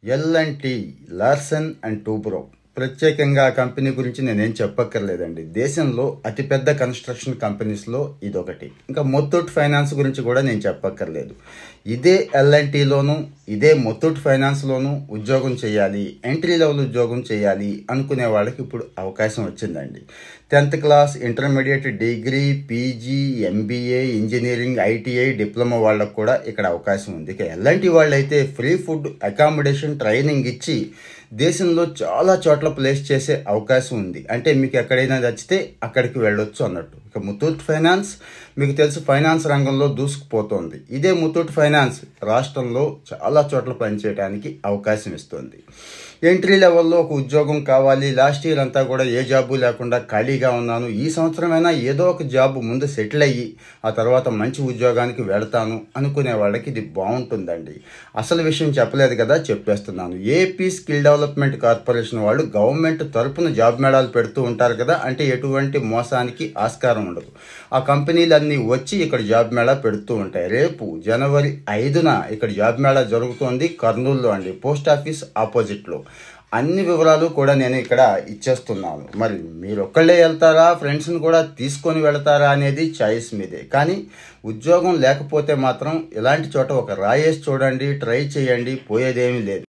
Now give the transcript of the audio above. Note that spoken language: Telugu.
L&T లార్సన్ అండ్ టూబ్రో ప్రత్యేకంగా ఆ కంపెనీ గురించి నేనేం చెప్పక్కర్లేదండి. దేశంలో అతిపెద్ద కన్స్ట్రక్షన్ కంపెనీస్లో ఇదొకటి. ఇంకా ముత్తూట్ ఫైనాన్స్ గురించి కూడా నేను చెప్పక్కర్లేదు. ఇదే L&Tలోనూ ఇదే ముత్తూట్ ఫైనాన్స్లోనూ ఉద్యోగం చేయాలి, ఎంట్రీ లెవెల్ ఉద్యోగం చేయాలి అనుకునే వాళ్ళకి ఇప్పుడు అవకాశం వచ్చిందండి. 10th class, intermediate, degree, PG, MBA, engineering, ITI, diploma వాళ్ళకు కూడా ఇక్కడ అవకాశం ఉంది. ఇక L&T వాళ్ళైతే ఫ్రీ ఫుడ్, అకామిడేషన్, ట్రైనింగ్ ఇచ్చి దేశంలో చాలా చోట్ల ప్లేస్ చేసే అవకాశం ఉంది. అంటే మీకు ఎక్కడైనా నచ్చితే అక్కడికి వెళ్ళొచ్చు అన్నట్టు. ఇక ముత్తూట్ ఫైనాన్స్ మీకు తెలుసు, ఫైనాన్స్ రంగంలో దూసుకుపోతోంది. ఇదే ముత్తూట్ ఫైనాన్స్ రాష్ట్రంలో చాలా చోట్ల పనిచేయడానికి అవకాశం ఇస్తుంది. ఎంట్రీ లెవెల్లో ఒక ఉద్యోగం కావాలి, లాస్ట్ ఇయర్ అంతా కూడా ఏ జాబు లేకుండా ఖాళీగా ఉన్నాను, ఈ సంవత్సరమైనా ఏదో ఒక జాబ్ ముందు సెటిల్ అయ్యి ఆ తర్వాత మంచి ఉద్యోగానికి వెళతాను అనుకునే వాళ్ళకి ఇది బాగుంటుందండి. అసలు విషయం చెప్పలేదు కదా, చెప్పేస్తున్నాను. ఏపీ స్కిల్ డెవలప్మెంట్ కార్పొరేషన్ వాళ్ళు గవర్నమెంట్ తరపున జాబ్ మేళాలు పెడుతూ ఉంటారు కదా, అంటే ఎటువంటి మోసానికి ఆస్కారం ఉండదు. ఆ కంపెనీలన్నీ వచ్చి ఇక్కడ జాబ్ మేళా పెడుతూ ఉంటాయి. రేపు జనవరి 5న ఇక్కడ జాబ్ మేళా జరుగుతోంది కర్నూలులో అండి, పోస్ట్ ఆఫీస్ ఆపోజిట్లో. అన్ని వివరాలు కూడా నేను ఇక్కడ ఇచ్చేస్తున్నాను. మరి మీరు ఒక్కళ్ళే వెళ్తారా, ఫ్రెండ్స్ని కూడా తీసుకొని వెళ్తారా అనేది చాయిస్ మీదే. కానీ ఉద్యోగం లేకపోతే మాత్రం ఇలాంటి చోట ఒక రాయేసి చూడండి, ట్రై చేయండి, పోయేదేమీ లేదు.